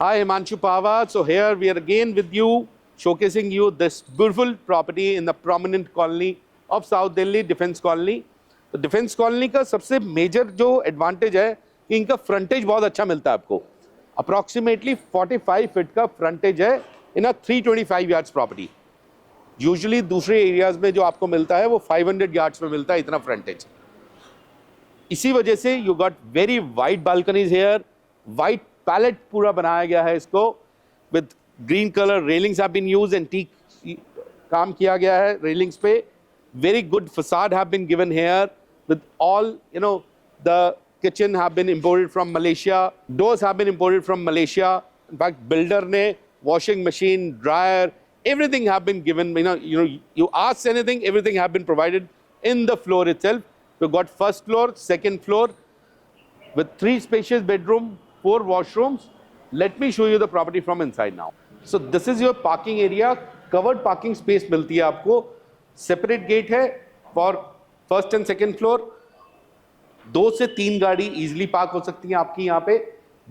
Hi, Himanshu Pava. So here we are again with you, showcasing you this beautiful property in the prominent colony of South Delhi, Defense Colony. तो defence colony का सबसे major जो advantage है कि इनका फ्रंटेज बहुत अच्छा मिलता है आपको. अप्रॉक्सीमेटली 45 फीट का फ्रंटेज है इन अ 325 यार्ड्स प्रॉपर्टी. यूजुअली दूसरे एरियाज में जो आपको मिलता है वो 500 यार्ड्स में मिलता है इतना फ्रंटेज. इसी वजह से you got very wide balconies here. White palette पूरा बनाया गया है इसको with green colour railings have been used and teak काम किया गया है रेलिंग्स पे. Very good facade have been given here with all, the kitchen have been imported from Malaysia. Doors have been imported from Malaysia. In fact, builder ne washing machine, dryer, everything have been given. You ask anything, everything have been provided in the floor itself. We've got first floor, second floor with 3 spacious bedroom, 4 washrooms. Let me show you the property from inside now. So this is your parking area. Covered parking space मिलती है आपको. Separate gate है for first and second floor. 2 से 3 गाड़ी easily park हो सकती है आपकी यहाँ पे.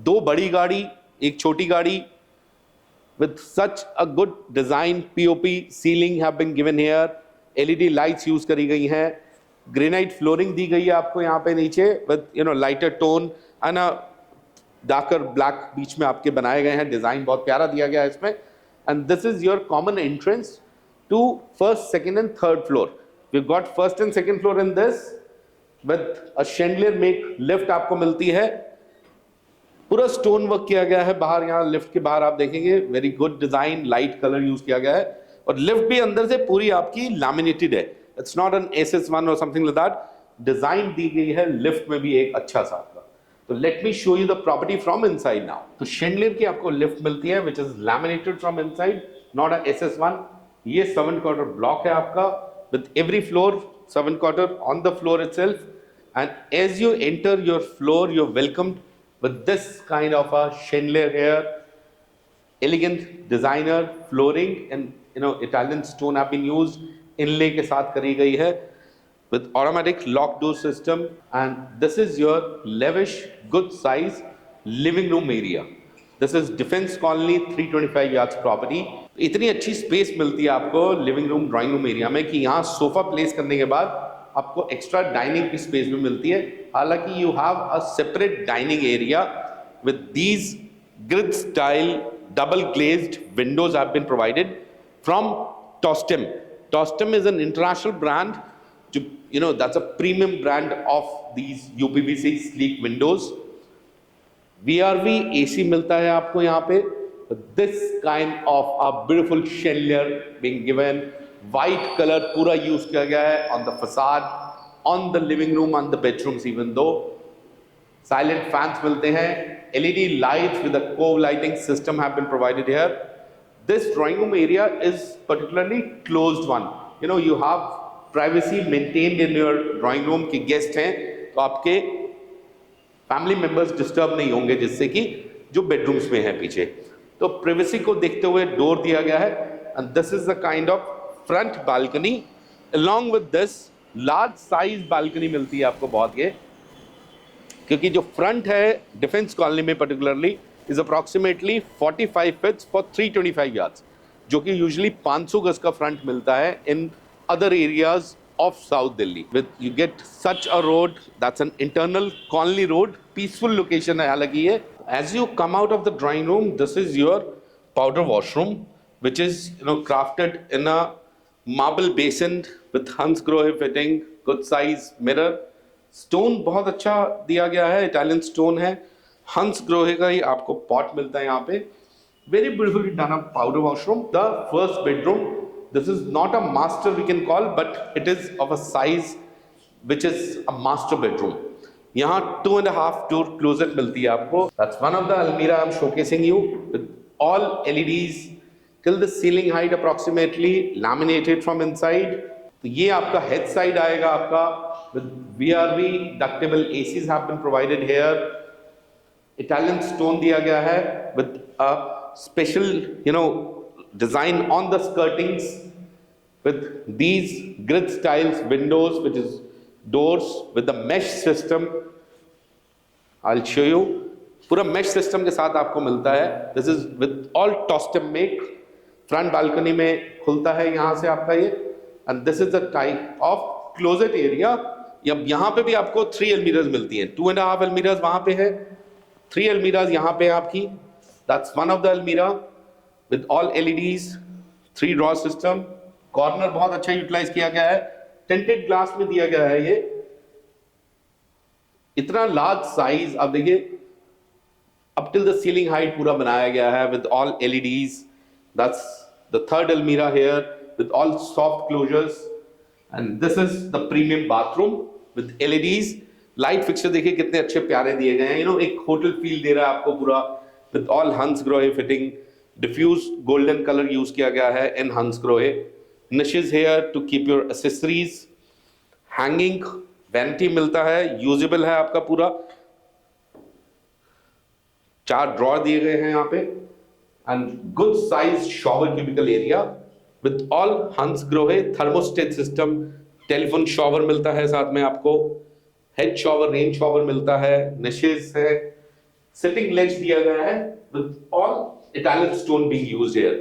2 बड़ी गाड़ी, एक छोटी गाड़ी with such a good design. POP ceiling have been given here. LED lights use करी गई हैं. ग्रेनाइट फ्लोरिंग दी गई है आपको यहाँ पे नीचे with lighter tone and a darker black बीच में आपके बनाए गए हैं. डिजाइन बहुत प्यारा दिया गया है इसमें. And this is your common entrance to first, second and third floor. We've got first and second floor in this with a chandelier make lift आपको मिलती है. पूरा स्टोन वर्क किया गया है बाहर. यहाँ लिफ्ट के बाहर आप देखेंगे very good design, light colour use किया गया है. और लिफ्ट भी अंदर से पूरी आपकी लैमिनेटेड है. इट्स नॉट एन SS1 और समथिंग लाइक दैट. डिजाइन दी गई है लिफ्ट में भी एक अच्छा सा आपका. तो let me show you the property from inside now. तो chandelier की आपको लिफ्ट मिलती है which is laminated from inside, not a SS1. ये 7 क्वार्टर ब्लॉक है आपका with every floor 7 quarter on the floor itself. And as you enter your floor you are welcomed with this kind of a chandelier here. Elegant designer flooring and Italian stone have been used. Inlay के साथ करी गई है with automatic lock door system. And this is your lavish good size living room area. This is Defense Colony 325 yards property. इतनी अच्छी space मिलती है आपको living room drawing room area में कि यहाँ सोफा प्लेस करने के बाद आपको एक्स्ट्रा डाइनिंग की स्पेस भी मिलती है. हालांकि you have a separate dining area with these grid style double glazed windows have been provided from Tostem. Tostem is an international brand. That's a premium brand of these UPVC sleek windows. VRV AC मिलता है आपको यहाँ पे. This kind of a beautiful chandelier being given. White color पूरा use किया गया है on the facade, on the living room, on the bedrooms even though. Silent fans मिलते हैं. LED lights with a cove lighting system have been provided here. This drawing room area is particularly closed one. You have privacy maintained in your drawing room कि guest हैं तो आपके family members disturb नहीं होंगे जिससे कि जो bedrooms में है पीछे. तो प्राइवेसी को देखते हुए डोर दिया गया है. And this is the kind of front balcony. Along with this large size balcony मिलती है आपको बहुत. ये क्योंकि जो फ्रंट है डिफेंस कॉलोनी में particularly is approximately 45 feets for 325 yards, जो कि यूजुअली 500 गज का फ्रंट मिलता है in other areas of South Delhi. You get such a road, that's an internal colony road, peaceful location है हालांकि ये. As you come out of the drawing room, this is your powder washroom, which is crafted in a marble basin with Hansgrohe fitting, good size mirror. Stone बहुत अच्छा दिया गया है, Italian stone है. Hansgrohe का ही आपको pot मिलता है यहाँ पे. Very beautifully done up powder washroom. The first bedroom. This is not a master we can call, but it is of a size which is a master bedroom. यहाँ 2.5 door closet मिलती है आपको. That's one of the almirah I'm showcasing you with all LEDs till the ceiling height approximately laminated from inside. तो ये आपका head side आएगा आपका with VRV ductable ACs have been provided here. Italian stone दिया गया है with a special design on the skirtings with these grid styles windows, which is doors with the mesh system. I'll show you. पूरा mesh system के साथ आपको मिलता है। This is with all Tostem make, front balcony में खुलता है यहाँ से आपका ये, and this is the type of closet area. अब यहाँ पे भी आपको 3 अलमीराज मिलती हैं, 2.5 अलमीराज वहाँ पे है, 3 अलमीराज यहाँ पे आपकी। दैट्स वन ऑफ द अलमीरा with all LEDs, 3 draw system. Corner बहुत अच्छा यूटिलाइज किया गया है, टिंटेड ग्लास में दिया गया है ये। इतना लार्ज साइज, अब देखिए up till the ceiling height पूरा बनाया गया है with all LEDs। That's the third अलमीरा here with all soft closers, and this is the premium bathroom with LEDs। Light fixture देखिए कितने अच्छे प्यारे दिए गए हैं, यू नो एक होटल फील दे रहा है आपको पूरा, with all Hansgrohe fitting. Diffuse golden colour use किया गया है in Hansgrohe. Niches here to keep your accessories. Hanging vanity मिलता है, यूजेबल है आपका पूरा। 4 ड्रॉर दिए गए हैं यहाँ पे, and good size shower cubicle area with all Hansgrohe thermostat system. Telephone shower मिलता है साथ में आपको, हेड शॉवर, रेन शॉवर मिलता है, निशेस है, सिटिंग लेज दिया गया है with all Italian stone being used here.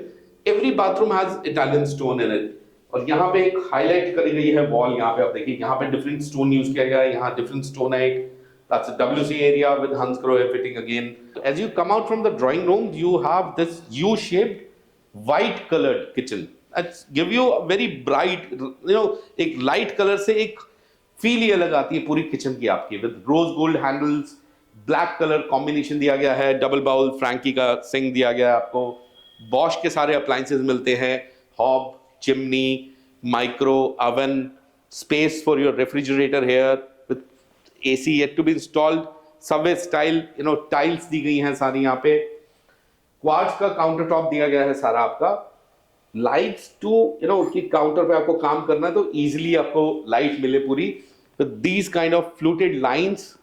Every bathroom has Italian stone in it. और यहाँ पे एक हाईलाइट करी गई है वॉल, यहाँ पे आप देखिए, यहाँ पे डिफरेंट स्टोन यूज किया गया है, यहाँ डिफरेंट स्टोन है। That's a WC area with Hansgrohe fitting again. As you come out from the drawing room, you have this U-shaped, white-colored kitchen. That's give you a very bright, you know, एक light color से एक feel ही अलग आती है पूरी kitchen की आपकी, with rose gold handles, black color combination दिया गया है, double bowl Frankie का sink दिया गया है आपको, Bosch के सारे appliances मिलते हैं, hob, chimney, micro oven, space for your refrigerator here with AC yet to be installed, subway style, you know, tiles दी गई हैं सारी यहाँ पे, क्वार्ट्ज का काउंटर टॉप दिया गया है सारा आपका, लाइट्स टू, यू नो, कि काउंटर पे आपको काम करना है तो इजीली आपको लाइट मिले पूरी। तो these kind of fluted lines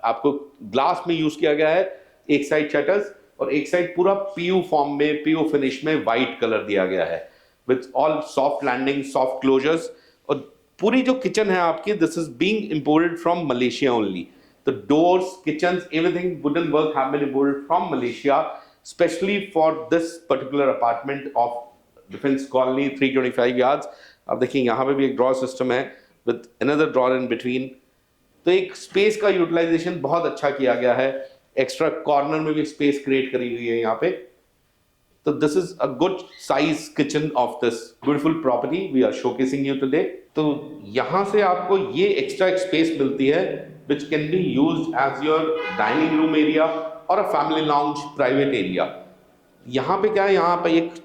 आपको ग्लास में यूज किया गया है, एक साइड शटर्स और एक साइड पूरा PU फॉर्म में, PU फिनिश में व्हाइट कलर दिया गया है with all soft landing, soft closers. और पूरी जो किचन है आपकी, this is being imported from Malaysia only. The doors, kitchens, everything wooden work have been imported from Malaysia, especially for this particular apartment of Defense Colony 325 yards. अब देखिए यहाँ पे भी एक ड्रॉर सिस्टम है with another drawer in between. तो एक space का यूटिलाइजेशन बहुत अच्छा किया गया है, एक्स्ट्रा कॉर्नर में भी स्पेस क्रिएट करी हुई है यहाँ पे। तो this is a good size kitchen of this beautiful property we are showcasing you today. तो यहाँ से आपको ये एक्स्ट्रा एक स्पेस मिलती है which can be used as your dining room area or a family lounge private area. यहाँ पे क्या है, यहाँ पे एक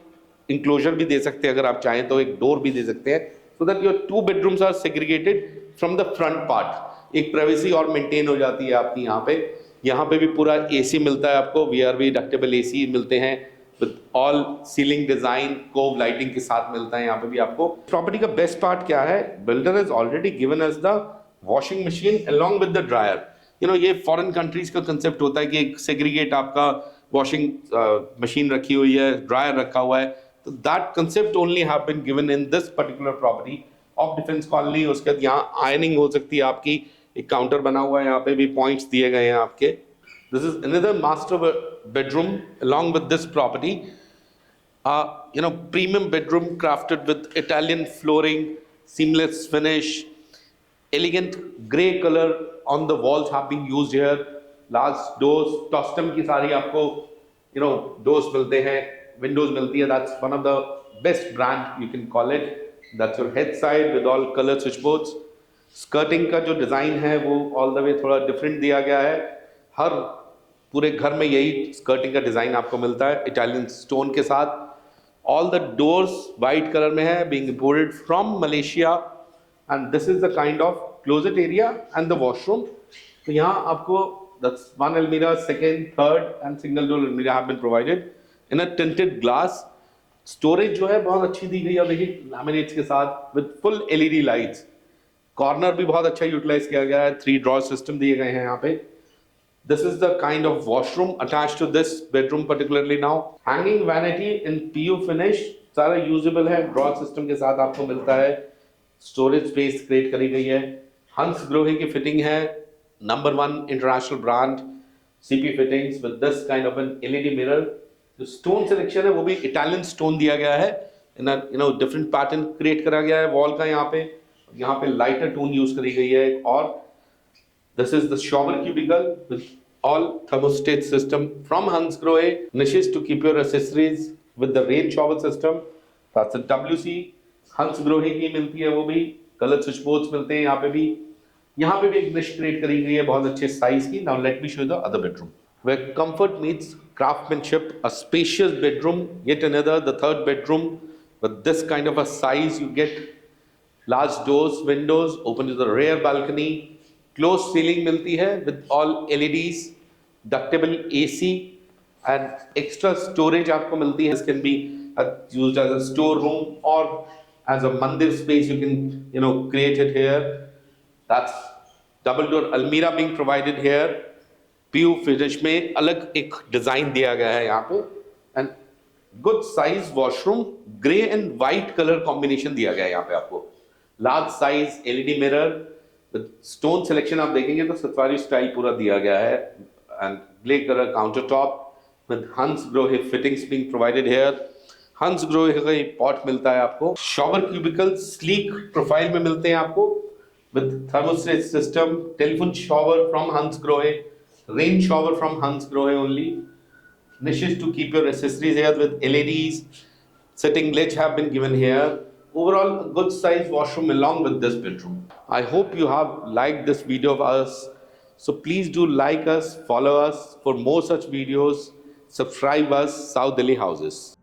enclosure भी दे सकते हैं अगर आप चाहें तो, एक डोर भी दे सकते हैं, so that your 2 bedrooms are segregated from the front part. एक प्राइवेसी और मेंटेन हो जाती है आपकी यहाँ पे। यहाँ पे भी पूरा AC मिलता है आपको, VRV डक्टेबल AC मिलते हैं with all ceiling design, cove lighting के साथ मिलता है यहाँ पे भी आपको। प्रॉपर्टी का बेस्ट पार्ट क्या है, builder has already given us the washing machine along with the dryer. You know, ये फॉरेन कंट्रीज का कंसेप्ट होता है कि एक सेग्रीगेट आपका वॉशिंग मशीन रखी हुई है, ड्रायर रखा हुआ है। तो that concept only have been given in this particular property of Defence Colony. उसके बाद यहाँ आयरनिंग हो सकती है आपकी, एक काउंटर बना हुआ है, यहाँ पे भी पॉइंट्स दिए गए हैं आपके। This is another master bedroom along with this property. You know, premium bedroom crafted with Italian flooring, seamless finish, elegant grey color on the walls have been used here. Large doors, Tostem की सारी आपको, you know, doors मिलते हैं, windows मिलती है. That's one of the best brand you can call it. That's your head side with all color switchboards. Skirting का जो design है वो all the way थोड़ा different दिया गया है. हर पूरे घर में यही skirting का डिजाइन आपको मिलता है, Italian stone के साथ. All the doors white color में है, being imported from Malaysia. And this is the kind of closet area and the washroom. तो यहाँ आपको that's one almirah, second, third and single door almirah have been provided in a tinted glass. Storage जो है बहुत अच्छी दी गई है, देखिए laminates के साथ with full LED lights. Corner भी बहुत अच्छा यूटिलाइज किया गया है, 3 drawer system दिए गए हैं यहाँ पे. This is the kind of washroom attached to this bedroom particularly now. Hanging vanity in PU finish, सारा यूजेबल है, drawer system के साथ आपको मिलता है. स्टोरेज स्पेस क्रिएट करी गई है. हंसग्रोहे की फिटिंग है, number 1 international brand. CP fittings with this kind of an LED mirror. जो stone selection है वो भी Italian stone दिया गया है, in a different pattern create करा गया है wall का यहाँ पे lighter tone use करी गई है. और this is the shower cubicle with all thermostat system from Hansgrohe, niches to keep your accessories with the rain shower system. That's a WC Hansgrohe की मिलती है, वो भी कलर स्विच बोर्ड्स मिलते हैं यहाँ पे भी. यहाँ पे भी एक निश क्रिएट करी गई है बहुत अच्छे साइज की. Now let me show you the other bedroom where comfort meets craftsmanship. A spacious bedroom, yet another, the third bedroom with this kind of a size. You get large doors, windows open to the rear balcony, closed ceiling मिलती है with all LEDs, ductable AC and extra storage आपको मिलती है. This can be used as a store room or as a mandir space. You can create it here. That's double door almirah being provided here. PU finish में अलग एक design दिया गया है यहाँ पे. And good size washroom, grey and white colour combination दिया गया है यहाँ पे आपको. Large size LED mirror with stone selection आप देखेंगे तो सतवारी स्टाइल पूरा दिया गया है. And grey colour counter top with Hansgrohe fittings being provided here. Hansgrohe का एक पॉट मिलता है आपको. शॉवर क्यूबिकल स्लीक प्रोफाइल में मिलते हैं आपको with thermostat system, telephone shower from Hansgrohe, rain shower from Hansgrohe only, niches to keep your accessories here with LEDs, sitting ledge have been given here. Overall, a good size washroom along with this bedroom. I hope you have liked this video of us. So please do like us, follow us for more such videos, subscribe us, South Delhi Houses.